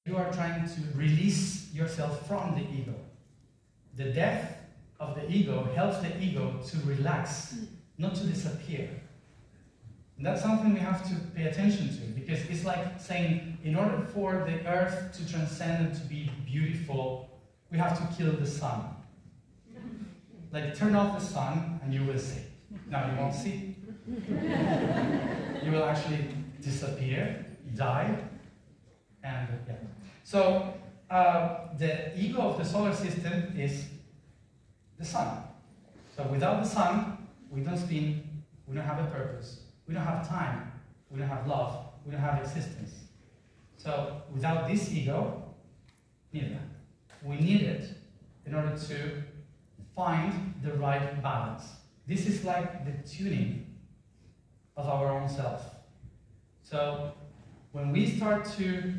you are trying to release yourself from the ego. The death of the ego helps the ego to relax, not to disappear. And that's something we have to pay attention to, because it's like saying, in order for the earth to transcend and to be beautiful, we have to kill the sun. Like, turn off the sun and you will see. Now, you won't see. You will actually disappear, die, and yeah. So, the ego of the solar system is the sun. So without the sun, we don't spin, we don't have a purpose, we don't have time, we don't have love, we don't have existence. So without this ego, neither. We need it in order to find the right balance. This is like the tuning of our own self. So when we start to